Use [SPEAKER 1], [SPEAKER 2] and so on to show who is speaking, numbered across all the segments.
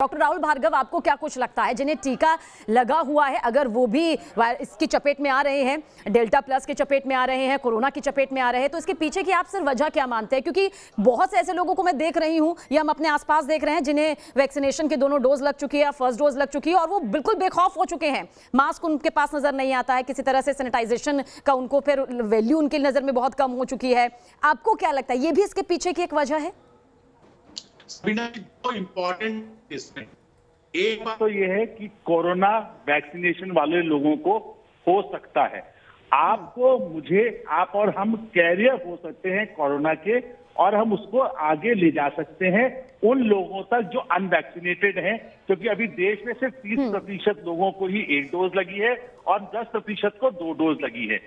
[SPEAKER 1] Doctor Rahul Bhargava, आपको क्या कुछ लगता है जिन्हें टीका लगा हुआ है, अगर वो भी इसकी चपेट में आ रहे हैं, डेल्टा प्लस की चपेट में आ रहे हैं, कोरोना की चपेट में आ रहे हैं, तो इसके पीछे की आप सिर्फ वजह क्या मानते हैं? क्योंकि बहुत से ऐसे लोगों को मैं देख रही हूं या हम अपने आसपास देख रहे हैं जिन्हें वैक्सीनेशन के दोनों डोज लग चुकी है या फर्स्ट डोज लग चुकी है और वो बिल्कुल बेखौफ हो चुके हैं। मास्क उनके पास नजर नहीं आता है, किसी तरह से सैनिटाइजेशन का उनको फिर वैल्यू उनकी नजर में बहुत कम हो चुकी है। आपको क्या लगता है, ये भी इसके पीछे की एक वजह है?
[SPEAKER 2] तो इम्पोर्टेंट इसमें एक बात तो यह है कि कोरोना वैक्सीनेशन वाले लोगों को हो सकता है, आपको, मुझे, आप और हम कैरियर हो सकते हैं कोरोना के, और हम उसको आगे ले जा सकते हैं उन लोगों तक जो अनवैक्सीनेटेड हैं, क्योंकि अभी देश में सिर्फ 30% लोगों को ही 1 डोज लगी है और 10% को 2 डोज लगी है,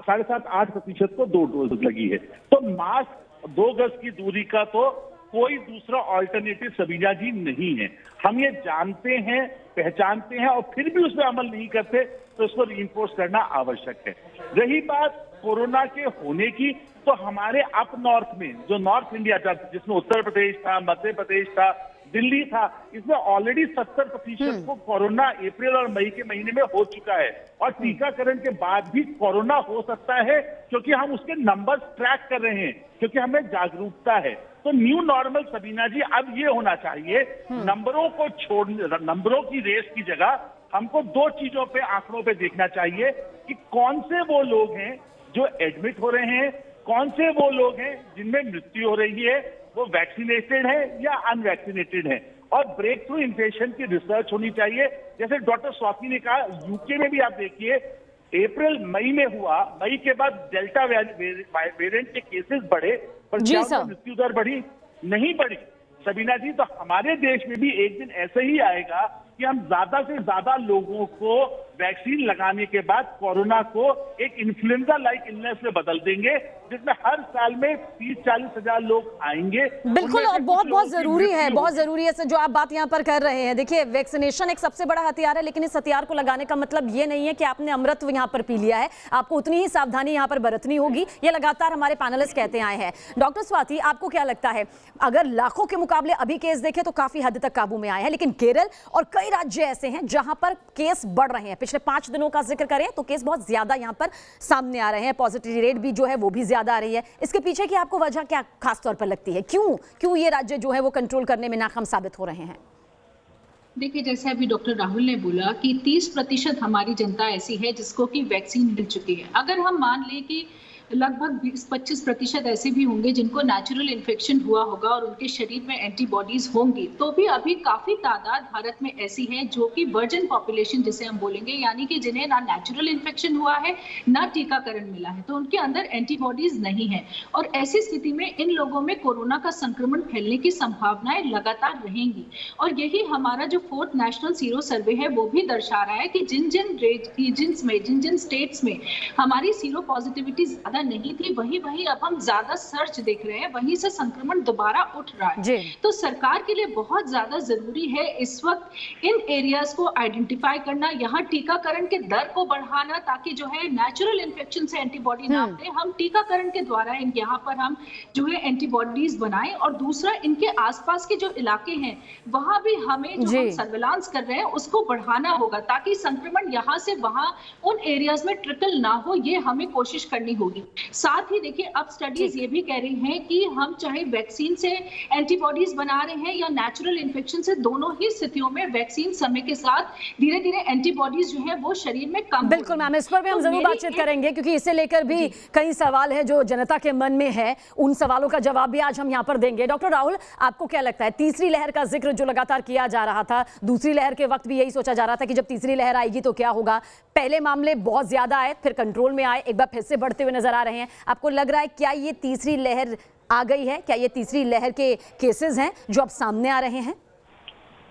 [SPEAKER 2] 7.5-8% को 2 डोज लगी है। तो मास्क, 2 गज की दूरी का तो कोई दूसरा ऑल्टरनेटिव सबीना जी नहीं है। हम ये जानते हैं, पहचानते हैं और फिर भी उसमें अमल नहीं करते, तो उसको रीइंफोर्स करना आवश्यक है। रही बात कोरोना के होने की, तो हमारे अप नॉर्थ में जो नॉर्थ इंडिया था, जिसमें उत्तर प्रदेश था, मध्य प्रदेश था, दिल्ली था, इसमें ऑलरेडी 70% को कोरोना अप्रैल और मई के महीने में हो चुका है और टीकाकरण के बाद भी कोरोना हो सकता है, क्योंकि हम उसके नंबर्स ट्रैक कर रहे हैं, क्योंकि हमें जागरूकता है। तो न्यू नॉर्मल सबीना जी अब ये होना चाहिए, नंबरों को छोड़ने, नंबरों की रेस की जगह हमको 2 चीजों पे, आंकड़ों पे देखना चाहिए कि कौन से वो लोग हैं जो एडमिट हो रहे हैं, कौन से वो लोग हैं जिनमें मृत्यु हो रही है, वो वैक्सीनेटेड है या अनवैक्सीनेटेड है। और ब्रेक थ्रू इन्फेक्शन की रिसर्च होनी चाहिए, जैसे डॉक्टर स्वाति ने कहा, यूके में भी आप देखिए अप्रैल मई में हुआ, मई के बाद डेल्टा वेरिएंट के केसेस बढ़े, पर क्या मृत्यु दर बढ़ी? नहीं बढ़ी सबीना जी। तो हमारे देश में भी एक दिन ऐसे ही आएगा कि हम ज्यादा से ज्यादा लोगों को वैक्सीन लगाने के बाद कोरोना को एक इन्फ्लुएंजा लाइक इलनेस में बदल देंगे, जिसमें हर साल में 30-40 हजार लोग आएंगे।
[SPEAKER 1] बिल्कुल, और बहुत जरूरी है, बहुत जरूरी है जो आप बात यहाँ पर कर रहे हैं। देखिए, वैक्सीनेशन एक सबसे बड़ा हथियार है, लेकिन इस हथियार को लगाने का मतलब ये नहीं है कि आपने अमृत यहाँ पर पी लिया है। आपको उतनी ही सावधानी यहाँ पर बरतनी होगी, ये लगातार हमारे पैनलिस्ट कहते आए हैं। डॉक्टर स्वाति, आपको क्या लगता है, अगर लाखों के मुकाबले अभी केस देखें तो काफी हद तक काबू में आए हैं, लेकिन केरल और कई राज्य ऐसे हैं जहां पर केस बढ़ रहे हैं। पिछले 5 दिनों का जिक्र करें तो केस बहुत ज्यादा यहां पर सामने आ रहे हैं, पॉजिटिविटी रेट भी जो है वो भी ज्यादा आ रही है। इसके पीछे की आपको वजह क्या खास तौर पर लगती है? क्यों ये राज्य जो है वो कंट्रोल करने में नाकाम साबित हो रहे हैं?
[SPEAKER 3] देखिए, जैसे अभी डॉक्टर राहुल ने बोला कि 30% हमारी जनता ऐसी है जिसको कि वैक्सीन मिल चुकी है। अगर हम मान लें कि लगभग 20-25% ऐसे भी होंगे जिनको नेचुरल इन्फेक्शन हुआ होगा और उनके शरीर में एंटीबॉडीज होंगी, तो भी अभी काफी तादाद भारत में ऐसी है जो कि वर्जिन पॉपुलेशन जिसे हम बोलेंगे, यानी कि जिन्हें ना नेचुरल इन्फेक्शन हुआ है ना टीकाकरण मिला है, तो उनके अंदर एंटीबॉडीज नहीं है। और ऐसी स्थिति में इन लोगों में कोरोना का संक्रमण फैलने की संभावनाएं लगातार रहेंगी। और यही हमारा जो 4th नेशनल सीरो सर्वे है वो भी दर्शा रहा है कि जिन जिन स्टेट्स में हमारी सीरो पॉजिटिविटी ज्यादा नहीं थी, वही अब हम ज्यादा सर्च देख रहे हैं, वहीं से संक्रमण दोबारा उठ रहा है। तो सरकार के लिए बहुत ज्यादा जरूरी है इस वक्त इन एरियाज को आइडेंटिफाई करना, यहाँ टीकाकरण के दर को बढ़ाना, ताकि जो है नेचुरल इन्फेक्शन से एंटीबॉडी ना बने, हम टीकाकरण के द्वारा यहाँ पर हम जो है एंटीबॉडीज बनाएं। और दूसरा, इनके आसपास के जो इलाके हैं वहां भी हमें जो हम सर्विलांस कर रहे हैं उसको बढ़ाना होगा, ताकि संक्रमण यहाँ से वहां उन एरियाज में ट्रिकल ना हो, ये हमें कोशिश करनी होगी। साथ ही देखिए, अब स्टडीज ये भी कह रही हैं कि हम चाहे वैक्सीन से एंटीबॉडीज बना रहे हैं या नेचुरल इन्फेक्शन से, दोनों ही स्थितियों में वैक्सीन समय के साथ धीरे धीरे एंटीबॉडीज जो है वो शरीर में कम।
[SPEAKER 1] बिल्कुल मैम, इस पर भी हम जरूर बातचीत करेंगे, क्योंकि इसे लेकर भी कई सवाल है जो जनता के मन में है। उन सवालों का जवाब भी आज हम यहाँ पर देंगे। डॉक्टर राहुल, आपको क्या लगता है, तीसरी लहर का जिक्र जो लगातार किया जा रहा था, दूसरी लहर के वक्त भी यही सोचा जा रहा था कि जब तीसरी लहर आएगी तो क्या होगा? पहले मामले बहुत ज्यादा आए, फिर कंट्रोल में आए, एक बार फिर से बढ़ते हुए नजर आ रहे हैं। आपको लग रहा है क्या ये तीसरी लहर आ गई है? क्या ये तीसरी लहर के केसेस हैं जो अब सामने आ रहे हैं?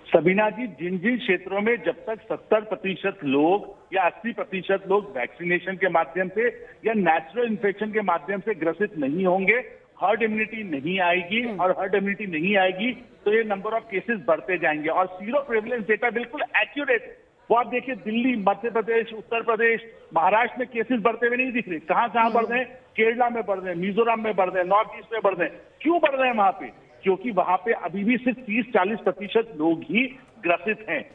[SPEAKER 2] सबीना जी, जिन क्षेत्रों में जब तक 70% लोग या 80% लोग वैक्सीनेशन के माध्यम से या नेचुरल इन्फेक्शन के माध्यम से ग्रसित नहीं होंगे, हर्ड इम्यूनिटी नहीं आएगी, और हर्ड इम्यूनिटी नहीं आएगी तो ये नंबर ऑफ केसेस बढ़ते जाएंगे। और सीरो प्रेवलेंस डेटा बिल्कुल एक्यूरेट, वो आप देखिए, दिल्ली, मध्य प्रदेश, उत्तर प्रदेश, महाराष्ट्र में केसेस बढ़ते हुए नहीं दिख रहे। कहां बढ़ रहे हैं? केरला में बढ़ रहे हैं, मिजोरम में बढ़ रहे हैं, नॉर्थ ईस्ट में बढ़ रहे हैं। क्यों बढ़ रहे हैं वहां पे? क्योंकि वहां पे अभी भी सिर्फ 30-40% लोग ही ग्रसित हैं।